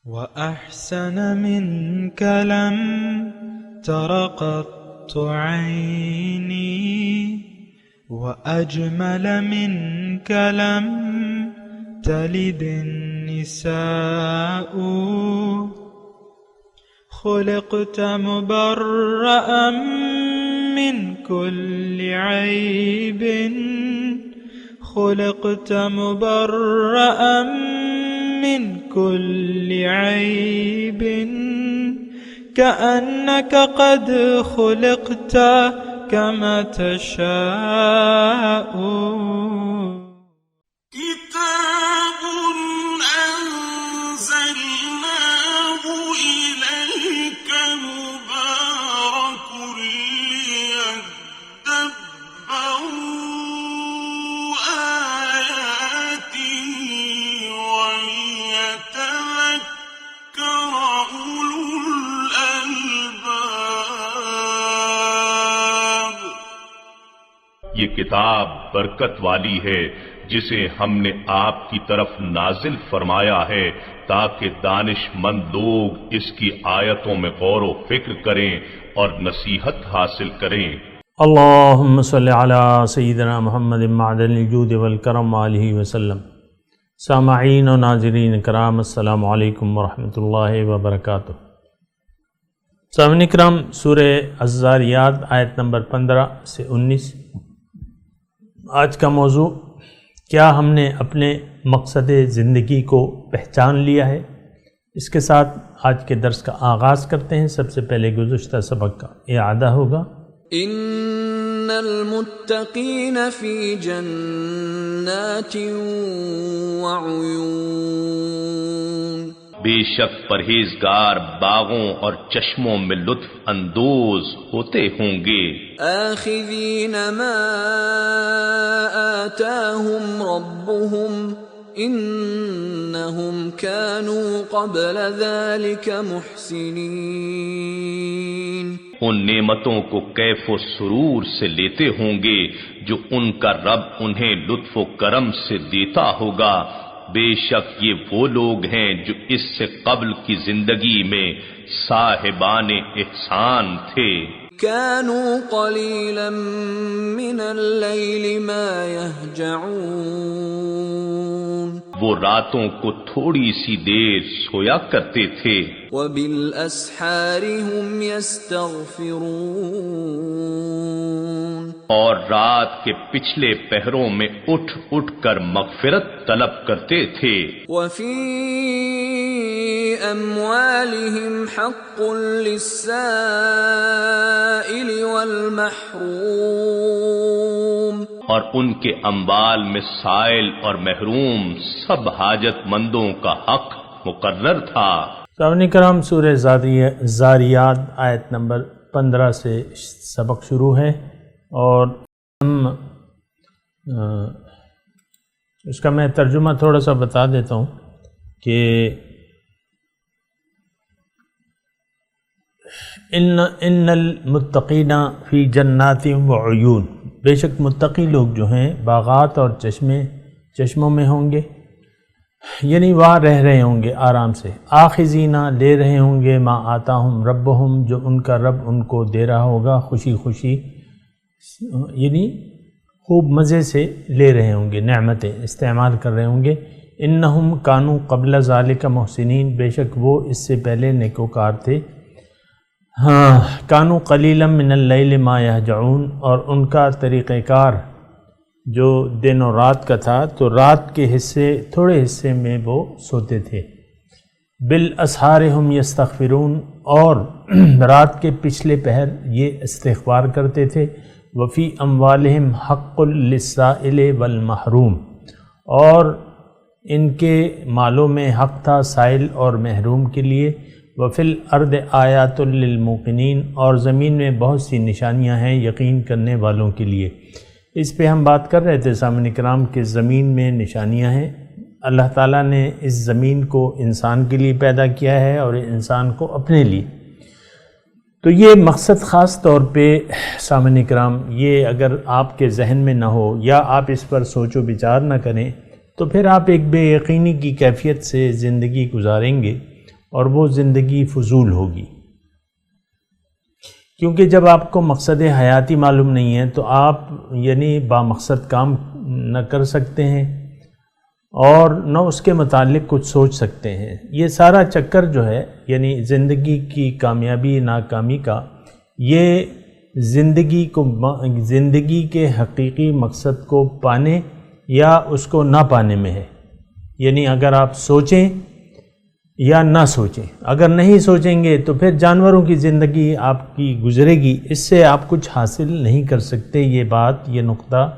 وأحسن منك لم تر قط عيني وأجمل منك لم تلد النساء خلقت مبرأ من كل عيب خلقت مبرأ من كل عيب كأنك قد خلقت كما تشاء كتاب أنزلناه إليك مبارك ليدبروا آياته وليتذكر أولو الألباب. یہ کتاب برکت والی ہے جسے ہم نے آپ کی طرف نازل فرمایا ہے تاکہ دانش مند لوگ اس کی آیتوں میں غور و فکر کریں اور نصیحت حاصل کریں. اللہم صلی علی سیدنا محمد معدن الجود والکرم آلہ وسلم. سامعین و ناظرین کرام، السلام علیکم ورحمۃ اللہ وبرکاتہ. سامعین کرام، سورہ الذاریات آیت نمبر 15 سے 19. آج کا موضوع، کیا ہم نے اپنے مقصد زندگی کو پہچان لیا ہے؟ اس کے ساتھ آج کے درس کا آغاز کرتے ہیں. سب سے پہلے گزشتہ سبق کا اعادہ ہوگا. ان المتقین فی جنات وعیون، بے شک پرہیزگار باغوں اور چشموں میں لطف اندوز ہوتے ہوں گے. آخذین ما آتاہم ربهم انہم كانوا قبل ذلك محسنین، ان نعمتوں کو کیف و سرور سے لیتے ہوں گے جو ان کا رب انہیں لطف و کرم سے دیتا ہوگا. بے شک یہ وہ لوگ ہیں جو اس سے قبل کی زندگی میں صاحبان احسان تھے. كانوا قليلا من الليل ما يهجعون، وہ راتوں کو تھوڑی سی دیر سویا کرتے تھے. وبالاسحار هم يستغفرون، اور رات کے پچھلے پہروں میں اٹھ اٹھ کر مغفرت طلب کرتے تھے. وفي اموالهم حق للسائل والمحروم، اور ان کے اموال میں سائل اور محروم سب حاجت مندوں کا حق مقرر تھا. سامعین کرام، سورہ زاریات آیت نمبر 15 سے سبق شروع ہے، اور ہم اس کا میں ترجمہ تھوڑا سا بتا دیتا ہوں کہ ان المتقین فی جنات وعیون، بے شک متقی لوگ جو ہیں باغات اور چشموں میں ہوں گے، یعنی وہاں رہ رہے ہوں گے آرام سے. آخذینہ، لے رہے ہوں گے، ما آتاہم ربہم، جو ان کا رب ان کو دے رہا ہوگا، خوشی خوشی، یعنی خوب مزے سے لے رہے ہوں گے، نعمتیں استعمال کر رہے ہوں گے. انہم کانوا قبل ذالک محسنین، بے شک وہ اس سے پہلے نیکوکار تھے. ہاں، کانوا قلیلا من اللیل ما یہجعون، اور ان کا طریقہ کار جو دن و رات کا تھا تو رات کے تھوڑے حصے میں وہ سوتے تھے. بالاسحار ہم یستغفرون، اور رات کے پچھلے پہر یہ استغفار کرتے تھے. وفی اموالہم حق للسائل والمحروم، اور ان کے مالوں میں حق تھا سائل اور محروم کے لیے. وفی الارض آیات للموقنین، اور زمین میں بہت سی نشانیاں ہیں یقین کرنے والوں کے لیے. اس پہ ہم بات کر رہے تھے سامعین کرام کہ زمین میں نشانیاں ہیں. اللہ تعالیٰ نے اس زمین کو انسان کے لیے پیدا کیا ہے اور انسان کو اپنے لیے. تو یہ مقصد خاص طور پہ سامعین کرام، یہ اگر آپ کے ذہن میں نہ ہو یا آپ اس پر سوچ و بچار نہ کریں تو پھر آپ ایک بے یقینی کی کیفیت سے زندگی گزاریں گے اور وہ زندگی فضول ہوگی، کیونکہ جب آپ کو مقصد حیاتی معلوم نہیں ہے تو آپ یعنی بامقصد کام نہ کر سکتے ہیں اور نہ اس کے متعلق کچھ سوچ سکتے ہیں۔ یہ سارا چکر جو ہے یعنی زندگی کی کامیابی ناکامی کا، یہ زندگی کے حقیقی مقصد کو پانے یا اس کو نہ پانے میں ہے۔ یعنی اگر آپ سوچیں یا نہ سوچیں، اگر نہیں سوچیں گے تو پھر جانوروں کی زندگی آپ کی گزرے گی، اس سے آپ کچھ حاصل نہیں کر سکتے۔ یہ بات، یہ نقطہ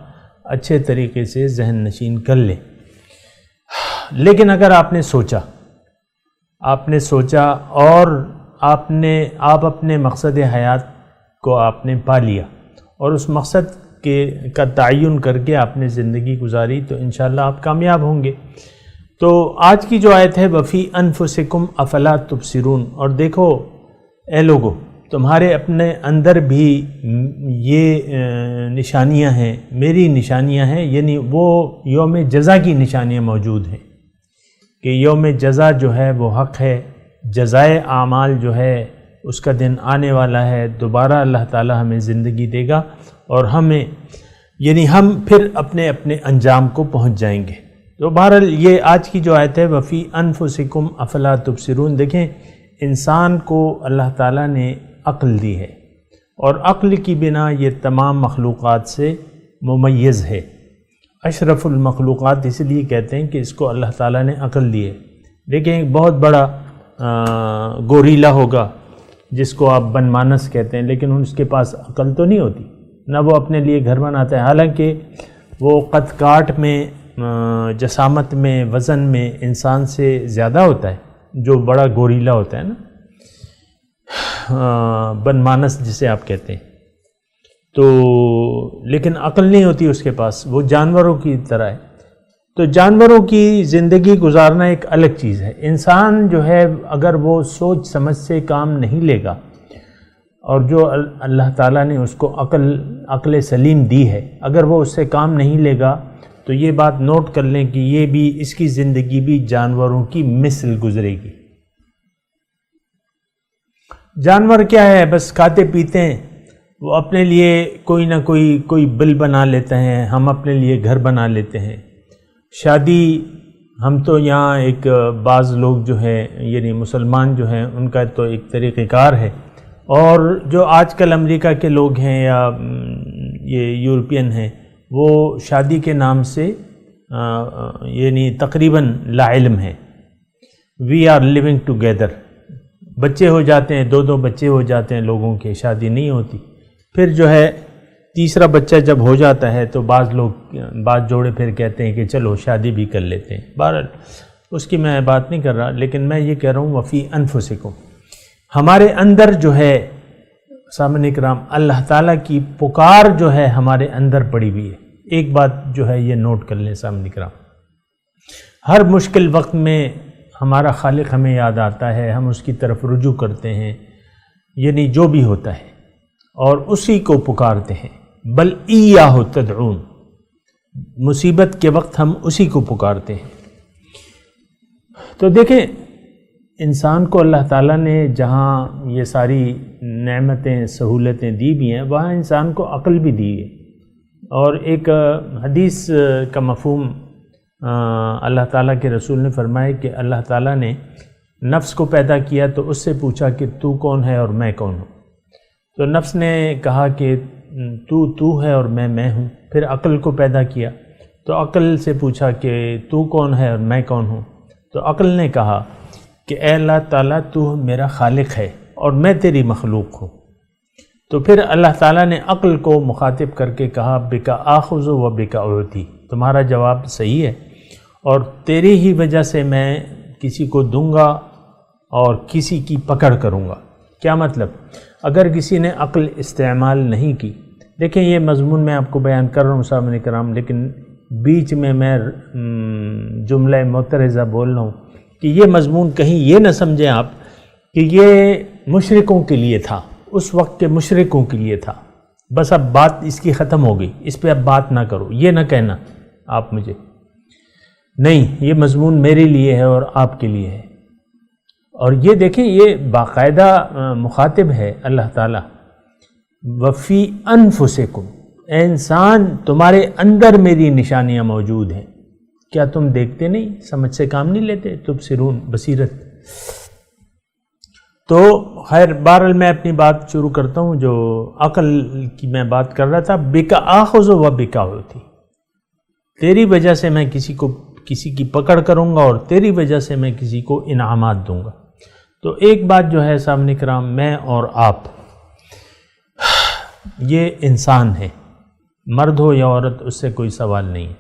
اچھے طریقے سے ذہن نشین کر لیں۔ لیکن اگر آپ نے سوچا اور آپ اپنے مقصد حیات کو آپ نے پا لیا اور اس مقصد کا تعین کر کے آپ نے زندگی گزاری تو انشاءاللہ آپ کامیاب ہوں گے۔ تو آج کی جو آیت ہے وفی انفسکم افلا تبصرون، اور دیکھو اے لوگو تمہارے اپنے اندر بھی یہ نشانیاں ہیں، میری نشانیاں ہیں، یعنی وہ یوم جزا کی نشانیاں موجود ہیں کہ یوم جزا جو ہے وہ حق ہے، جزائے اعمال جو ہے اس کا دن آنے والا ہے، دوبارہ اللہ تعالی ہمیں زندگی دے گا اور ہم پھر اپنے انجام کو پہنچ جائیں گے۔ تو بہرحال یہ آج کی جو آیت ہے وفی انفسکم افلا تبصرون، دیکھیں انسان کو اللہ تعالیٰ نے عقل دی ہے اور عقل کی بنا یہ تمام مخلوقات سے ممیز ہے۔ اشرف المخلوقات اس لیے کہتے ہیں کہ اس کو اللہ تعالیٰ نے عقل دی ہے۔ دیکھیں ایک بہت بڑا گوریلا ہوگا جس کو آپ بن مانس کہتے ہیں، لیکن اس کے پاس عقل تو نہیں ہوتی، نہ وہ اپنے لیے گھر بناتا ہے، حالانکہ وہ قد کاٹ میں، جسامت میں، وزن میں انسان سے زیادہ ہوتا ہے، جو بڑا گوریلا ہوتا ہے نا، بن مانس جسے آپ کہتے ہیں، تو لیکن عقل نہیں ہوتی اس کے پاس، وہ جانوروں کی طرح ہے۔ تو جانوروں کی زندگی گزارنا ایک الگ چیز ہے۔ انسان جو ہے اگر وہ سوچ سمجھ سے کام نہیں لے گا اور جو اللہ تعالیٰ نے اس کو عقل سلیم دی ہے، اگر وہ اس سے کام نہیں لے گا تو یہ بات نوٹ کر لیں کہ یہ بھی، اس کی زندگی بھی جانوروں کی مثل گزرے گی۔ جانور کیا ہے، بس کھاتے پیتے ہیں، وہ اپنے لیے کوئی نہ کوئی بل بنا لیتے ہیں، ہم اپنے لیے گھر بنا لیتے ہیں۔ شادی، ہم تو یہاں ایک بعض لوگ جو ہے یعنی مسلمان جو ہیں ان کا تو ایک طریقہ کار ہے، اور جو آج کل امریکہ کے لوگ ہیں یا یہ یورپین ہیں، وہ شادی کے نام سے یعنی تقریباً لا علم ہے۔ وی آر لیونگ ٹوگیدر، بچے ہو جاتے ہیں، 2 بچے ہو جاتے ہیں لوگوں کے، شادی نہیں ہوتی۔ پھر جو ہے تیسرا بچہ جب ہو جاتا ہے تو بعض جوڑے پھر کہتے ہیں کہ چلو شادی بھی کر لیتے ہیں۔ بہرحال اس کی میں بات نہیں کر رہا، لیکن میں یہ کہہ رہا ہوں وفی انفسکم، ہمارے اندر جو ہے سامعین کرام اللہ تعالیٰ کی پکار جو ہے ہمارے اندر پڑی ہوئی ہے۔ ایک بات جو ہے یہ نوٹ کر لیں سامعین کرام، ہر مشکل وقت میں ہمارا خالق ہمیں یاد آتا ہے، ہم اس کی طرف رجوع کرتے ہیں، یعنی جو بھی ہوتا ہے اور اسی کو پکارتے ہیں۔ بل ایاہ تدعون، مصیبت کے وقت ہم اسی کو پکارتے ہیں۔ تو دیکھیں انسان کو اللہ تعالیٰ نے جہاں یہ ساری نعمتیں سہولتیں دی بھی ہیں، وہاں انسان کو عقل بھی دی ہے۔ اور ایک حدیث کا مفہوم اللہ تعالیٰ کے رسول نے فرمایا کہ اللہ تعالیٰ نے نفس کو پیدا کیا تو اس سے پوچھا کہ تو کون ہے اور میں کون ہوں، تو نفس نے کہا کہ تو ہے اور میں ہوں۔ پھر عقل کو پیدا کیا تو عقل سے پوچھا کہ تو کون ہے اور میں کون ہوں، تو عقل نے کہا کہ اے اللہ تعالیٰ تو میرا خالق ہے اور میں تیری مخلوق ہوں۔ تو پھر اللہ تعالیٰ نے عقل کو مخاطب کر کے کہا بکا آخذ و بکا اعطی، تمہارا جواب صحیح ہے اور تیری ہی وجہ سے میں کسی کو دوں گا اور کسی کی پکڑ کروں گا۔ کیا مطلب؟ اگر کسی نے عقل استعمال نہیں کی، دیکھیں یہ مضمون میں آپ کو بیان کر رہا ہوں سامعین کرام، لیکن بیچ میں جملہ معترضہ بول رہا ہوں کہ یہ مضمون کہیں یہ نہ سمجھیں آپ کہ یہ مشرکوں کے لیے تھا، اس وقت کے مشرکوں کے لیے تھا، بس اب بات اس کی ختم ہو گئی، اس پہ اب بات نہ کرو، یہ نہ کہنا آپ مجھے، نہیں، یہ مضمون میرے لیے ہے اور آپ کے لیے ہے۔ اور یہ دیکھیں یہ باقاعدہ مخاطب ہے اللہ تعالیٰ، وفی انفسکم، اے انسان تمہارے اندر میری نشانیاں موجود ہیں، کیا تم دیکھتے نہیں، سمجھ سے کام نہیں لیتے؟ تبصرون، بصیرت۔ تو خیر بہرحال میں اپنی بات شروع کرتا ہوں۔ جو عقل کی میں بات کر رہا تھا، بکا آخذ و بکا ہوتی، تیری وجہ سے میں کسی کی پکڑ کروں گا اور تیری وجہ سے میں کسی کو انعامات دوں گا۔ تو ایک بات جو ہے سامنے کرام، میں اور آپ یہ انسان ہیں، مرد ہو یا عورت، اس سے کوئی سوال نہیں ہے،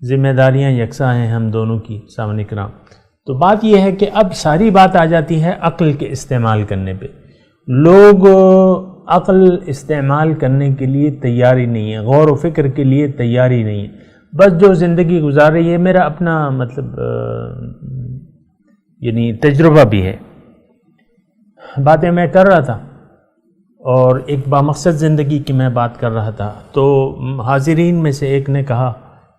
ذمہ داریاں یکساں ہیں ہم دونوں کی سامنے کرام۔ تو بات یہ ہے کہ اب ساری بات آ جاتی ہے عقل کے استعمال کرنے پہ۔ لوگ عقل استعمال کرنے کے لیے تیار ہی نہیں ہے، غور و فکر کے لیے تیار ہی نہیں ہے، بس جو زندگی گزار رہی ہے۔ میرا اپنا مطلب یعنی تجربہ بھی ہے، باتیں میں کر رہا تھا اور ایک بامقصد زندگی کی میں بات کر رہا تھا، تو حاضرین میں سے ایک نے کہا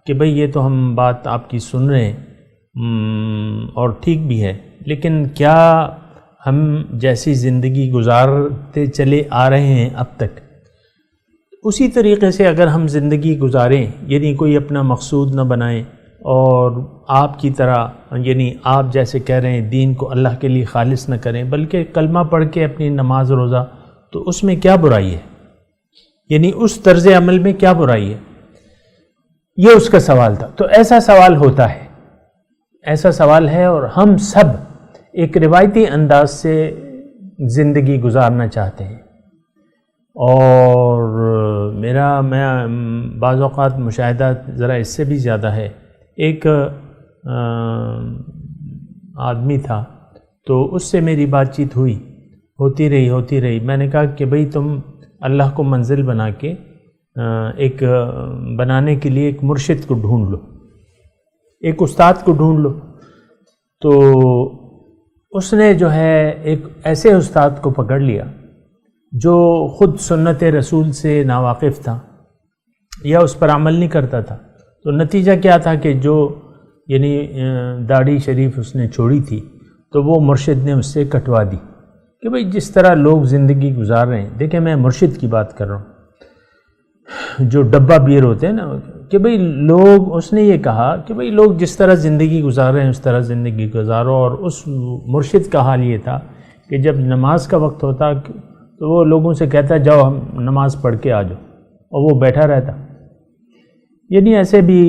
کہ بھئی یہ تو ہم بات آپ کی سن رہے ہیں اور ٹھیک بھی ہے، لیکن کیا ہم جیسی زندگی گزارتے چلے آ رہے ہیں اب تک، اسی طریقے سے اگر ہم زندگی گزاریں، یعنی کوئی اپنا مقصود نہ بنائیں اور آپ کی طرح یعنی آپ جیسے کہہ رہے ہیں دین کو اللہ کے لیے خالص نہ کریں، بلکہ کلمہ پڑھ کے اپنی نماز روزہ، تو اس میں کیا برائی ہے؟ یعنی اس طرز عمل میں کیا برائی ہے؟ یہ اس کا سوال تھا۔ تو ایسا سوال ہوتا ہے، ایسا سوال ہے، اور ہم سب ایک روایتی انداز سے زندگی گزارنا چاہتے ہیں، اور میں بعض اوقات مشاہدہ ذرا اس سے بھی زیادہ ہے۔ ایک آدمی تھا، تو اس سے میری بات چیت ہوتی رہی۔ میں نے کہا کہ بھئی تم اللہ کو منزل بنا کے بنانے کے لیے ایک مرشد کو ڈھونڈ لو، ایک استاد کو ڈھونڈ لو۔ تو اس نے جو ہے ایک ایسے استاد کو پکڑ لیا جو خود سنت رسول سے ناواقف تھا یا اس پر عمل نہیں کرتا تھا۔ تو نتیجہ کیا تھا کہ جو یعنی داڑھی شریف اس نے چھوڑی تھی، تو وہ مرشد نے اس سے کٹوا دی کہ بھئی جس طرح لوگ زندگی گزار رہے ہیں، دیکھیں میں مرشد کی بات کر رہا ہوں، جو ڈبہ بیر ہوتے ہیں نا، کہ بھئی لوگ، اس نے یہ کہا کہ بھئی لوگ جس طرح زندگی گزار رہے ہیں اس طرح زندگی گزارو۔ اور اس مرشد کا حال یہ تھا کہ جب نماز کا وقت ہوتا تو وہ لوگوں سے کہتا جاؤ ہم نماز پڑھ کے آ جاؤ، اور وہ بیٹھا رہتا۔ یعنی ایسے بھی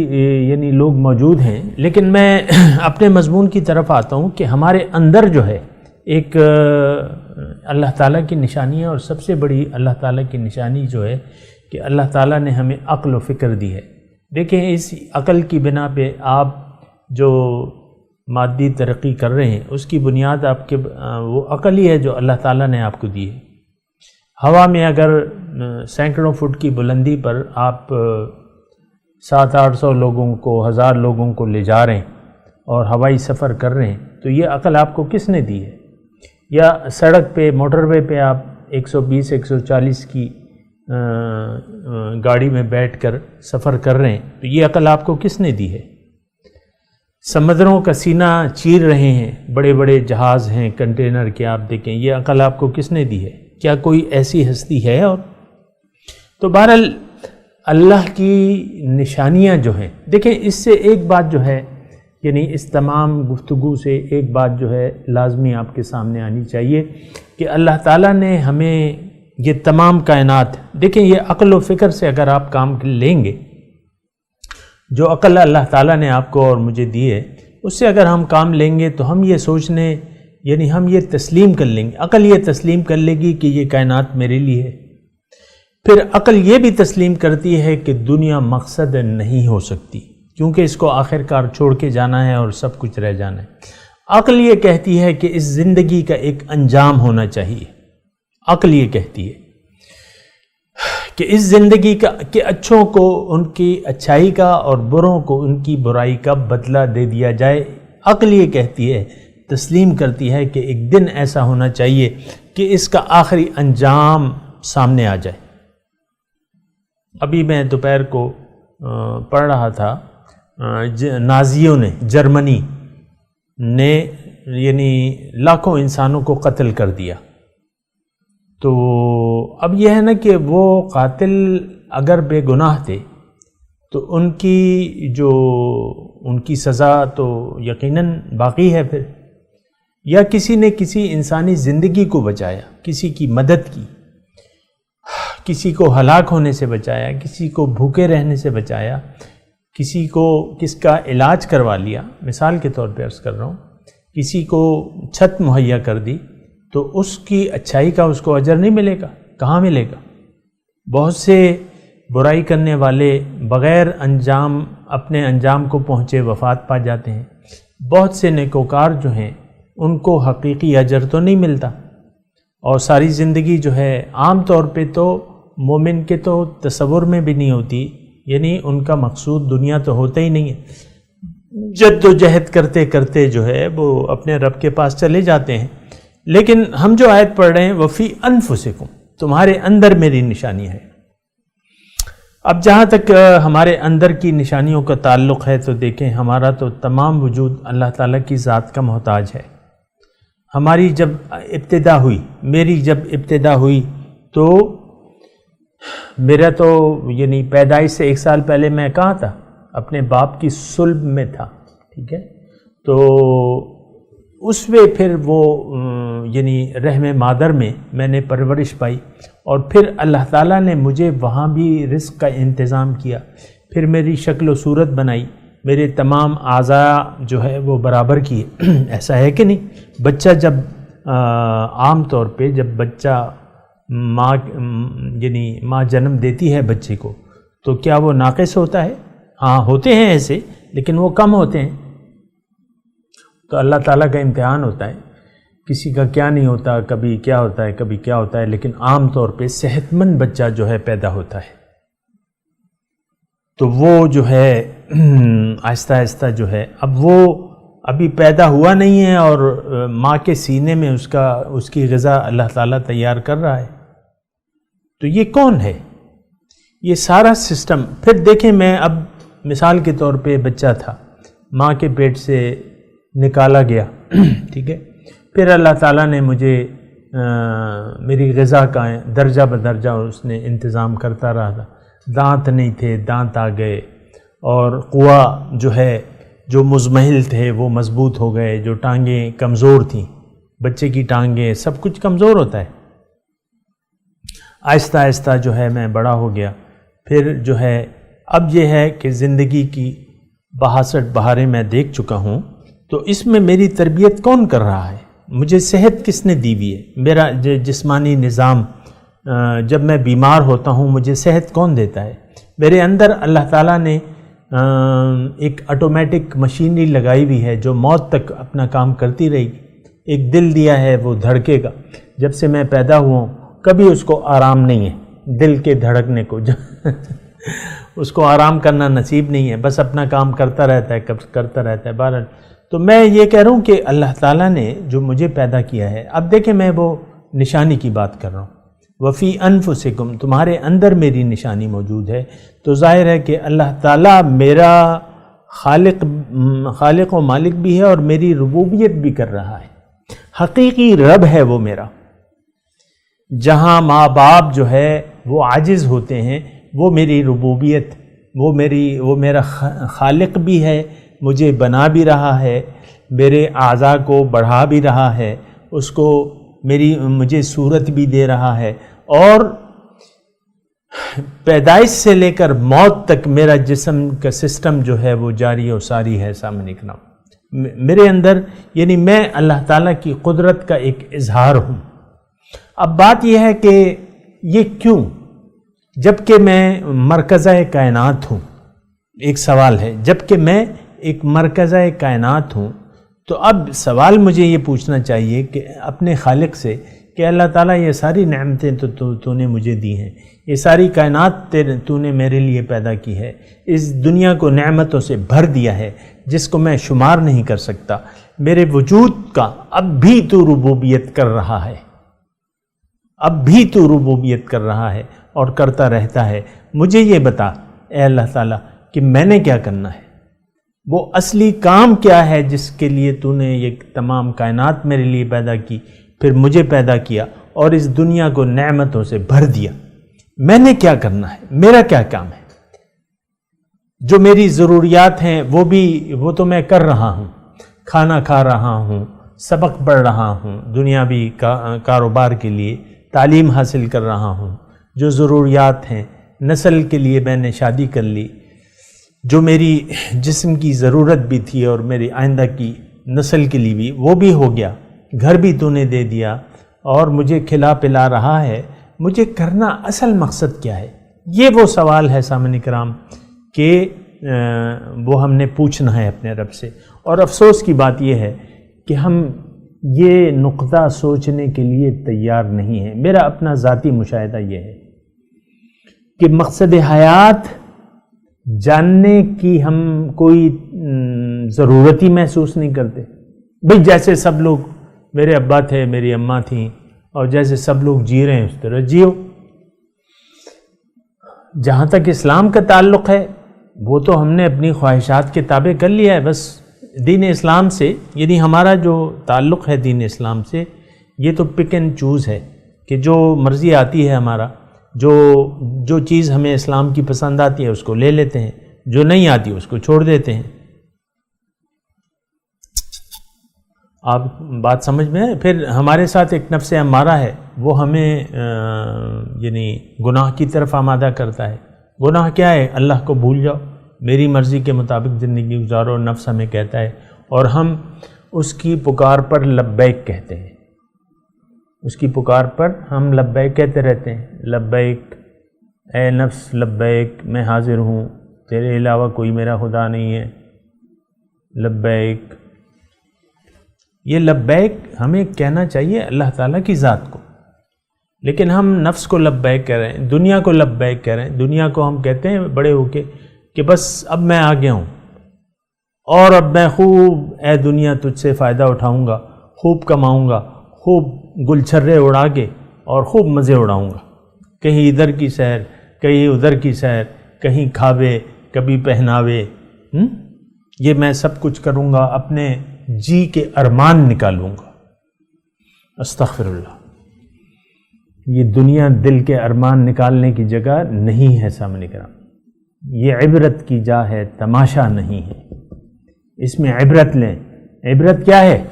یعنی لوگ موجود ہیں، لیکن میں اپنے مضمون کی طرف آتا ہوں کہ ہمارے اندر جو ہے ایک اللہ تعالیٰ کی نشانی ہے، اور سب سے بڑی اللہ تعالیٰ کی نشانی جو ہے کہ اللہ تعالیٰ نے ہمیں عقل و فکر دی ہے۔ دیکھیں اس عقل کی بنا پہ آپ جو مادی ترقی کر رہے ہیں، اس کی بنیاد آپ کے وہ عقل ہی ہے جو اللہ تعالیٰ نے آپ کو دی ہے۔ ہوا میں اگر سینکڑوں فٹ کی بلندی پر آپ 700-800 لوگوں کو، 1000 لوگوں کو لے جا رہے ہیں اور ہوائی سفر کر رہے ہیں، تو یہ عقل آپ کو کس نے دی ہے؟ یا سڑک پہ، موٹر وے پہ آپ 120-140 کی گاڑی میں بیٹھ کر سفر کر رہے ہیں، تو یہ عقل آپ کو کس نے دی ہے؟ سمندروں کا سینہ چیر رہے ہیں، بڑے بڑے جہاز ہیں کنٹینر کے، آپ دیکھیں یہ عقل آپ کو کس نے دی ہے؟ کیا کوئی ایسی ہستی ہے؟ اور تو بہرحال اللہ کی نشانیاں جو ہیں، دیکھیں اس سے ایک بات جو ہے، یعنی اس تمام گفتگو سے ایک بات جو ہے لازمی آپ کے سامنے آنی چاہیے کہ اللہ تعالیٰ نے ہمیں یہ تمام کائنات، دیکھیں یہ عقل و فکر سے اگر آپ کام لیں گے، جو عقل اللہ تعالیٰ نے آپ کو اور مجھے دی ہے، اس سے اگر ہم کام لیں گے تو ہم یہ سوچنے، یعنی ہم یہ تسلیم کر لیں گے، عقل یہ تسلیم کر لے گی کہ یہ کائنات میرے لیے ہے۔ پھر عقل یہ بھی تسلیم کرتی ہے کہ دنیا مقصد نہیں ہو سکتی، کیونکہ اس کو آخر کار چھوڑ کے جانا ہے اور سب کچھ رہ جانا ہے۔ عقل یہ کہتی ہے کہ اس زندگی کا ایک انجام ہونا چاہیے، عقل یہ کہتی ہے کہ اس زندگی کا کہ اچھوں کو ان کی اچھائی کا اور بروں کو ان کی برائی کا بدلہ دے دیا جائے۔ عقل یہ کہتی ہے، تسلیم کرتی ہے کہ ایک دن ایسا ہونا چاہیے کہ اس کا آخری انجام سامنے آ جائے۔ ابھی میں دوپہر کو پڑھ رہا تھا، نازیوں نے، جرمنی نے یعنی لاکھوں انسانوں کو قتل کر دیا. تو اب یہ ہے نا کہ وہ قاتل اگر بے گناہ تھے تو ان کی سزا تو یقیناً باقی ہے پھر. یا کسی نے کسی انسانی زندگی کو بچایا، کسی کی مدد کی، کسی کو ہلاک ہونے سے بچایا، کسی کو بھوکے رہنے سے بچایا، کس کا علاج کروا لیا، مثال کے طور پہ عرض کر رہا ہوں، کسی کو چھت مہیا کر دی، تو اس کی اچھائی کا اس کو اجر نہیں ملے گا؟ کہاں ملے گا؟ بہت سے برائی کرنے والے بغیر اپنے انجام کو پہنچے وفات پا جاتے ہیں. بہت سے نیکوکار جو ہیں ان کو حقیقی اجر تو نہیں ملتا، اور ساری زندگی جو ہے عام طور پہ تو مومن کے تو تصور میں بھی نہیں ہوتی، یعنی ان کا مقصود دنیا تو ہوتا ہی نہیں ہے. جد و جہد کرتے کرتے جو ہے وہ اپنے رب کے پاس چلے جاتے ہیں. لیکن ہم جو آیت پڑھ رہے ہیں وفی انفسکم، تمہارے اندر میری نشانی ہے. اب جہاں تک ہمارے اندر کی نشانیوں کا تعلق ہے تو دیکھیں، ہمارا تو تمام وجود اللہ تعالیٰ کی ذات کا محتاج ہے. ہماری جب ابتدا ہوئی، میری جب ابتدا ہوئی تو میرا تو یعنی پیدائش سے 1 سال پہلے میں کہاں تھا؟ اپنے باپ کی صلب میں تھا. ٹھیک ہے، تو اس میں پھر وہ یعنی رحم مادر میں نے پرورش پائی، اور پھر اللہ تعالیٰ نے مجھے وہاں بھی رزق کا انتظام کیا، پھر میری شکل و صورت بنائی، میرے تمام اعضاء جو ہے وہ برابر کیے. ایسا ہے کہ نہیں؟ بچہ جب عام طور پہ جب بچہ ماں جنم دیتی ہے بچے کو، تو کیا وہ ناقص ہوتا ہے؟ ہاں ہوتے ہیں ایسے، لیکن وہ کم ہوتے ہیں. تو اللہ تعالیٰ کا امتحان ہوتا ہے، کسی کا کیا نہیں ہوتا، کبھی کیا ہوتا ہے، کبھی کیا ہوتا ہے، لیکن عام طور پہ صحت مند بچہ جو ہے پیدا ہوتا ہے. تو وہ جو ہے آہستہ آہستہ جو ہے، اب وہ ابھی پیدا ہوا نہیں ہے اور ماں کے سینے میں اس کی غذا اللہ تعالیٰ تیار کر رہا ہے. تو یہ کون ہے؟ یہ سارا سسٹم. پھر دیکھیں، میں اب مثال کے طور پہ بچہ تھا، ماں کے پیٹ سے نکالا گیا. ٹھیک ہے، پھر اللہ تعالیٰ نے مجھے میری غذا کا درجہ بدرجہ اس نے انتظام کرتا رہا تھا. دانت نہیں تھے، دانت آ گئے، اور قوا جو ہے جو مزمحل تھے وہ مضبوط ہو گئے، جو ٹانگیں کمزور تھیں، بچے کی ٹانگیں سب کچھ کمزور ہوتا ہے. آہستہ آہستہ جو ہے میں بڑا ہو گیا. پھر جو ہے اب یہ ہے کہ زندگی کی 62 بہاریں میں دیکھ چکا ہوں. تو اس میں میری تربیت کون کر رہا ہے؟ مجھے صحت کس نے دی ہوئی ہے؟ میرا جسمانی نظام، جب میں بیمار ہوتا ہوں مجھے صحت کون دیتا ہے؟ میرے اندر اللہ تعالیٰ نے ایک آٹومیٹک مشینری لگائی ہوئی ہے جو موت تک اپنا کام کرتی رہے گی. ایک دل دیا ہے، وہ دھڑکے گا. جب سے میں پیدا ہوا ہوں کبھی اس کو آرام نہیں ہے، دل کے دھڑکنے کو اس کو آرام کرنا نصیب نہیں ہے، بس اپنا کام کرتا رہتا ہے. بہرحال تو میں یہ کہہ رہا ہوں کہ اللہ تعالیٰ نے جو مجھے پیدا کیا ہے، اب دیکھیں میں وہ نشانی کی بات کر رہا ہوں. وفی انفسکم، تمہارے اندر میری نشانی موجود ہے. تو ظاہر ہے کہ اللہ تعالیٰ میرا خالق و مالک بھی ہے اور میری ربوبیت بھی کر رہا ہے. حقیقی رب ہے وہ میرا. جہاں ماں باپ جو ہے وہ عاجز ہوتے ہیں، وہ میری ربوبیت، وہ میرا خالق بھی ہے، مجھے بنا بھی رہا ہے، میرے اعضاء کو بڑھا بھی رہا ہے، اس کو مجھے صورت بھی دے رہا ہے، اور پیدائش سے لے کر موت تک میرا جسم کا سسٹم جو ہے وہ جاری و ساری ہے. سامنے کا میرے اندر، یعنی میں اللہ تعالیٰ کی قدرت کا ایک اظہار ہوں. اب بات یہ ہے کہ یہ کیوں، جبکہ میں مرکزہ کائنات ہوں؟ ایک سوال ہے، جبکہ میں ایک مرکزہ کائنات ہوں تو اب سوال مجھے یہ پوچھنا چاہیے کہ اپنے خالق سے کہ اللہ تعالیٰ یہ ساری نعمتیں تو نے مجھے دی ہیں، یہ ساری کائنات تو نے میرے لیے پیدا کی ہے، اس دنیا کو نعمتوں سے بھر دیا ہے جس کو میں شمار نہیں کر سکتا. میرے وجود کا اب بھی تو ربوبیت کر رہا ہے، اب بھی تو ربوبیت کر رہا ہے اور کرتا رہتا ہے. مجھے یہ بتا اے اللہ تعالیٰ کہ میں نے کیا کرنا ہے، وہ اصلی کام کیا ہے جس کے لیے تو نے یہ تمام کائنات میرے لیے پیدا کی، پھر مجھے پیدا کیا اور اس دنیا کو نعمتوں سے بھر دیا، میں نے کیا کرنا ہے، میرا کیا کام ہے؟ جو میری ضروریات ہیں وہ تو میں کر رہا ہوں، کھانا کھا رہا ہوں، سبق پڑھ رہا ہوں، دنیاوی کاروبار کے لیے تعلیم حاصل کر رہا ہوں، جو ضروریات ہیں، نسل کے لیے میں نے شادی کر لی، جو میری جسم کی ضرورت بھی تھی اور میری آئندہ کی نسل کے لیے بھی وہ بھی ہو گیا، گھر بھی تو نے دے دیا اور مجھے کھلا پلا رہا ہے، مجھے کرنا اصل مقصد کیا ہے؟ یہ وہ سوال ہے سامعین کرام کہ وہ ہم نے پوچھنا ہے اپنے رب سے۔ اور افسوس کی بات یہ ہے کہ ہم یہ نقطہ سوچنے کے لیے تیار نہیں ہیں۔ میرا اپنا ذاتی مشاہدہ یہ ہے کہ مقصد حیات جاننے کی ہم کوئی ضرورت ہی محسوس نہیں کرتے۔ بھئی جیسے سب لوگ، میرے ابا تھے، میری اماں تھیں، اور جیسے سب لوگ جی رہے ہیں اس طرح جیو۔ جہاں تک اسلام کا تعلق ہے وہ تو ہم نے اپنی خواہشات کے تابع کر لیا ہے بس۔ دین اسلام سے، یعنی ہمارا جو تعلق ہے دین اسلام سے، یہ تو پک اینڈ چوز ہے کہ جو مرضی آتی ہے ہمارا، جو چیز ہمیں اسلام کی پسند آتی ہے اس کو لے لیتے ہیں، جو نہیں آتی اس کو چھوڑ دیتے ہیں۔ آپ بات سمجھ میں ہے؟ پھر ہمارے ساتھ ایک نفس امارہ ہے، وہ ہمیں یعنی گناہ کی طرف آمادہ کرتا ہے۔ گناہ کیا ہے؟ اللہ کو بھول جاؤ، میری مرضی کے مطابق زندگی گزارو، نفس ہمیں کہتا ہے، اور ہم اس کی پکار پر لبیک کہتے ہیں۔ اس کی پکار پر ہم لبیک کہتے رہتے ہیں، لبیک اے نفس لبیک، میں حاضر ہوں، تیرے علاوہ کوئی میرا خدا نہیں ہے، لبیک۔ یہ لبیک ہمیں کہنا چاہیے اللہ تعالیٰ کی ذات کو، لیکن ہم نفس کو لبیک کہہ رہے ہیں، دنیا کو لبیک کہہ رہے ہیں۔ دنیا کو ہم کہتے ہیں بڑے ہو کے کہ بس اب میں آ گیا ہوں اور اب میں خوب اے دنیا تجھ سے فائدہ اٹھاؤں گا، خوب کماؤں گا، خوب گلچھرے اڑا کے اور خوب مزے اڑاؤں گا، کہیں ادھر کی سیر، کہیں ادھر کی سیر، کہیں کھاوے، کبھی پہناوے، یہ میں سب کچھ کروں گا، اپنے جی کے ارمان نکالوں گا۔ استغفر اللہ، یہ دنیا دل کے ارمان نکالنے کی جگہ نہیں ہے سامنے کرام، یہ عبرت کی جا ہے، تماشا نہیں ہے۔ اس میں عبرت لیں۔ عبرت کیا ہے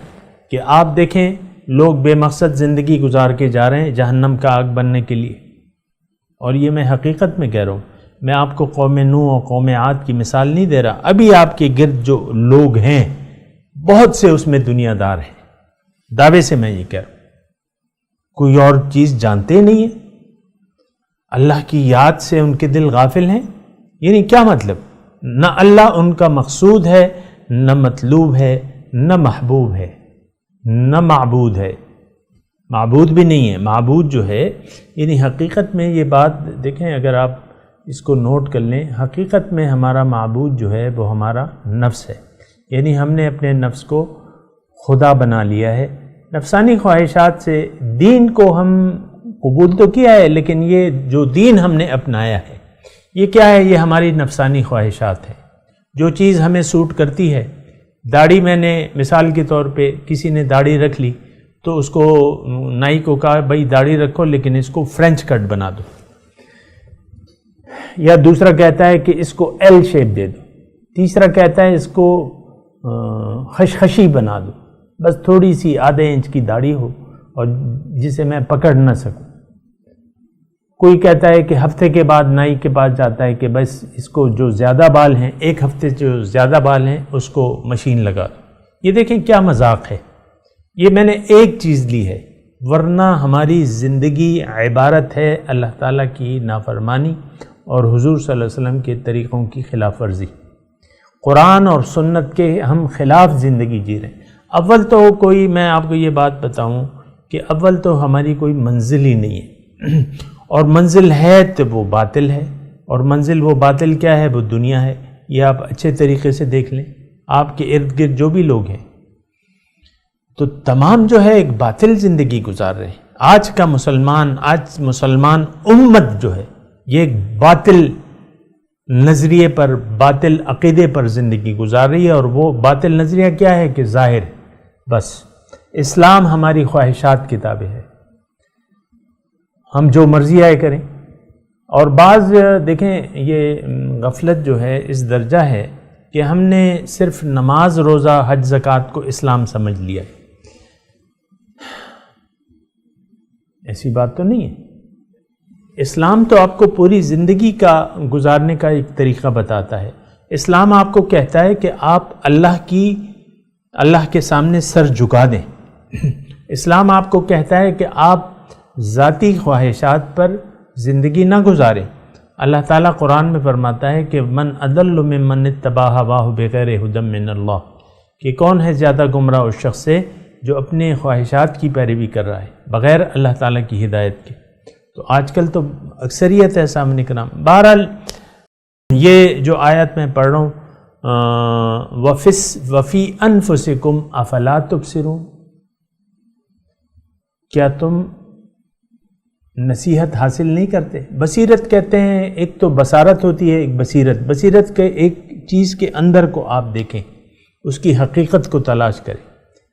کہ آپ دیکھیں لوگ بے مقصد زندگی گزار کے جا رہے ہیں جہنم کا آگ بننے کے لیے، اور یہ میں حقیقت میں کہہ رہا ہوں، میں آپ کو قوم نوح اور قوم عاد کی مثال نہیں دے رہا، ابھی آپ کے گرد جو لوگ ہیں بہت سے اس میں دنیا دار ہیں، دعوے سے میں یہ کہہ رہا ہوں، کوئی اور چیز جانتے نہیں ہیں، اللہ کی یاد سے ان کے دل غافل ہیں۔ یعنی کیا مطلب؟ نہ اللہ ان کا مقصود ہے، نہ مطلوب ہے، نہ محبوب ہے، نہ معبود ہے، معبود بھی نہیں ہے۔ معبود جو ہے، یعنی حقیقت میں یہ بات دیکھیں، اگر آپ اس کو نوٹ کر لیں، حقیقت میں ہمارا معبود جو ہے وہ ہمارا نفس ہے، یعنی ہم نے اپنے نفس کو خدا بنا لیا ہے نفسانی خواہشات سے۔ دین کو ہم قبول تو کیا ہے، لیکن یہ جو دین ہم نے اپنایا ہے یہ کیا ہے؟ یہ ہماری نفسانی خواہشات ہے، جو چیز ہمیں سوٹ کرتی ہے۔ داڑھی، میں نے مثال کے طور پہ کسی نے داڑھی رکھ لی تو اس کو نائی کو کہا بھائی داڑھی رکھو لیکن اس کو فرینچ کٹ بنا دو، یا دوسرا کہتا ہے کہ اس کو ایل شیپ دے دو، تیسرا کہتا ہے اس کو خشخشی بنا دو، بس تھوڑی سی آدھے انچ کی داڑھی ہو اور جسے میں پکڑ نہ سکوں۔ کوئی کہتا ہے کہ ہفتے کے بعد نائی کے پاس جاتا ہے کہ بس اس کو جو زیادہ بال ہیں، ایک ہفتے جو زیادہ بال ہیں اس کو مشین لگا دو۔ یہ دیکھیں کیا مذاق ہے، یہ میں نے ایک چیز لی ہے، ورنہ ہماری زندگی عبارت ہے اللہ تعالیٰ کی نافرمانی اور حضور صلی اللہ علیہ وسلم کے طریقوں کی خلاف ورزی۔ قرآن اور سنت کے ہم خلاف زندگی جی رہے ہیں۔ اول تو کوئی، میں آپ کو یہ بات بتاؤں کہ اول تو ہماری کوئی منزل ہی نہیں ہے، اور منزل ہے تو وہ باطل ہے، اور منزل وہ باطل کیا ہے؟ وہ دنیا ہے۔ یہ آپ اچھے طریقے سے دیکھ لیں، آپ کے ارد گرد جو بھی لوگ ہیں تو تمام جو ہے ایک باطل زندگی گزار رہے ہیں۔ آج مسلمان امت جو ہے یہ ایک باطل نظریے پر، باطل عقیدے پر زندگی گزار رہی ہے، اور وہ باطل نظریہ کیا ہے کہ ظاہر، بس اسلام ہماری خواہشات کی تابع ہے، ہم جو مرضی آئے کریں۔ اور بعض دیکھیں یہ غفلت جو ہے اس درجہ ہے کہ ہم نے صرف نماز، روزہ، حج، زکوٰۃ کو اسلام سمجھ لیا ہے۔ ایسی بات تو نہیں ہے۔ اسلام تو آپ کو پوری زندگی کا گزارنے کا ایک طریقہ بتاتا ہے۔ اسلام آپ کو کہتا ہے کہ آپ اللہ کے سامنے سر جھکا دیں۔ اسلام آپ کو کہتا ہے کہ آپ ذاتی خواہشات پر زندگی نہ گزاریں۔ اللہ تعالیٰ قرآن میں فرماتا ہے کہ من اضل ممن اتبع ہواہ بغیر ھدی من اللہ، کہ کون ہے زیادہ گمراہ اس شخص سے جو اپنے خواہشات کی پیروی کر رہا ہے بغیر اللہ تعالیٰ کی ہدایت کے۔ تو آج کل تو اکثریت ہے سامنے کرام۔ بہرحال یہ جو آیت میں پڑھ رہا ہوں، وفی انفسکم افلا تبصرون، کیا تم نصیحت حاصل نہیں کرتے؟ بصیرت کہتے ہیں، ایک تو بصارت ہوتی ہے، ایک بصیرت۔ بصیرت کے ایک چیز کے اندر کو آپ دیکھیں، اس کی حقیقت کو تلاش کریں،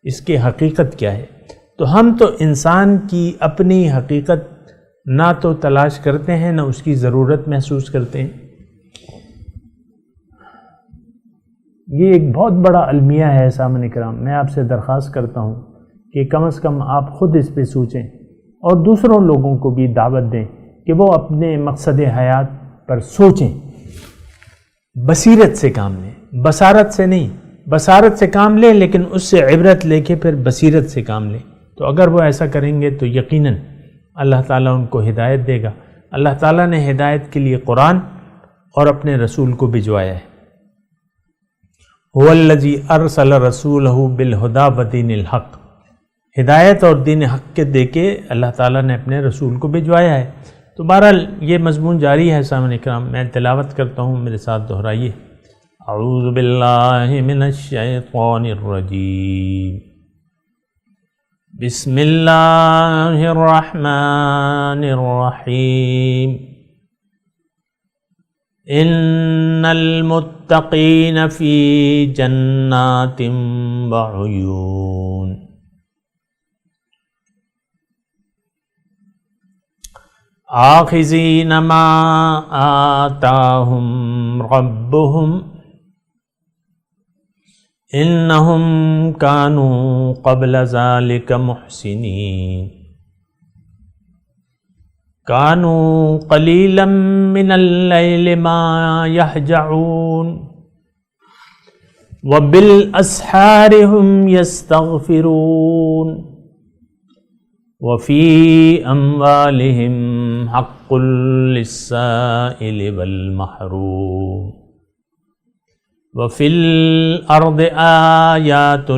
اس کی حقیقت کیا ہے۔ تو ہم تو انسان کی اپنی حقیقت نہ تو تلاش کرتے ہیں، نہ اس کی ضرورت محسوس کرتے ہیں۔ یہ ایک بہت بڑا المیہ ہے سامعین کرام۔ میں آپ سے درخواست کرتا ہوں کہ کم از کم آپ خود اس پہ سوچیں اور دوسروں لوگوں کو بھی دعوت دیں کہ وہ اپنے مقصد حیات پر سوچیں، بصیرت سے کام لیں، بصارت سے نہیں۔ بصارت سے کام لیں لیکن اس سے عبرت لے کے پھر بصیرت سے کام لیں۔ تو اگر وہ ایسا کریں گے تو یقیناً اللہ تعالیٰ ان کو ہدایت دے گا۔ اللہ تعالیٰ نے ہدایت کے لیے قرآن اور اپنے رسول کو بھجوایا ہے۔ هو الذی ارسل رسولہ بالہدی ودین الحق، ہدایت اور دین حق کے دے کے اللہ تعالیٰ نے اپنے رسول کو بھجوایا ہے۔ تو بہرحال یہ مضمون جاری ہے سامعین کرام، میں تلاوت کرتا ہوں، میرے ساتھ دہرائیے۔ اعوذ باللہ من الشیطان الرجیم، بسم اللہ الرحمن الرحیم، ان المتقین فی جنات وعیون، آخذین ما آتاہم ربہم انہم کانوا قبل ذلک محسنین، کانوا قلیلا من اللیل ما یہجعون وبالاسحار ہم یستغفرون وفی اموالہم حق للسائل والمحروم وفی الارض آیات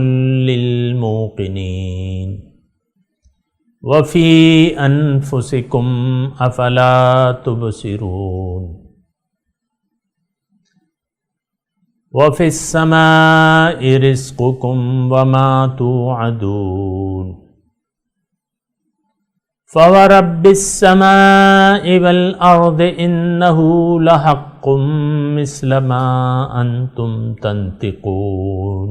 للموقنین وفی انفسکم افلا تبصرون وفی السماء رزقکم وما توعدون فورب السماء والارض انہ لحق مثل ما انتم تنطقون۔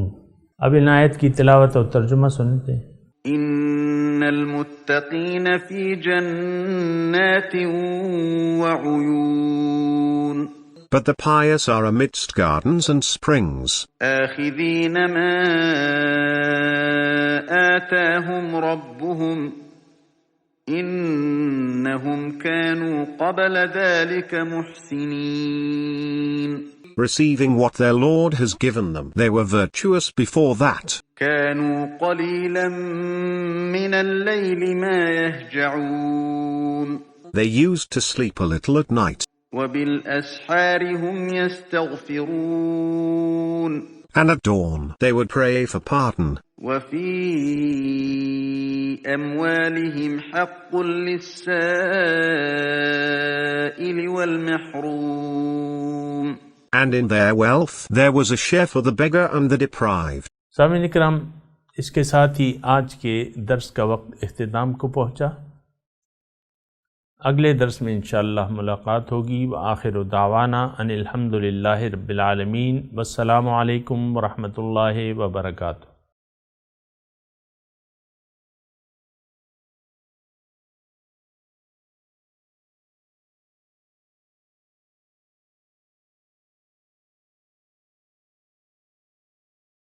اب ان آیت کی تلاوت اور ترجمہ سنتے ہیں۔ ان المتقین فی جنات وعیون، But the pious are amidst gardens and springs, آخذین ما آتاہم ربهم انہم كانوا قبل ذلك محسنین، receiving what their Lord has given them. They were virtuous before that. كانوا قليلا من الليل ما يهجعون، They used to sleep a little at night, وبالأسحار هم يستغفرون، and at dawn they would pray for pardon. وفي أموالهم حق للسائل والمحروم، And in their wealth there was a share for the beggar and the deprived. سامعین کرام، اس کے ساتھ ہی آج کے درس کا وقت اختتام کو پہنچا۔ اگلے درس میں انشاءاللہ ملاقات ہوگی۔ وآخر دعوانا ان الحمدللہ رب العالمین، والسلام علیکم ورحمۃ اللہ وبرکاتہ۔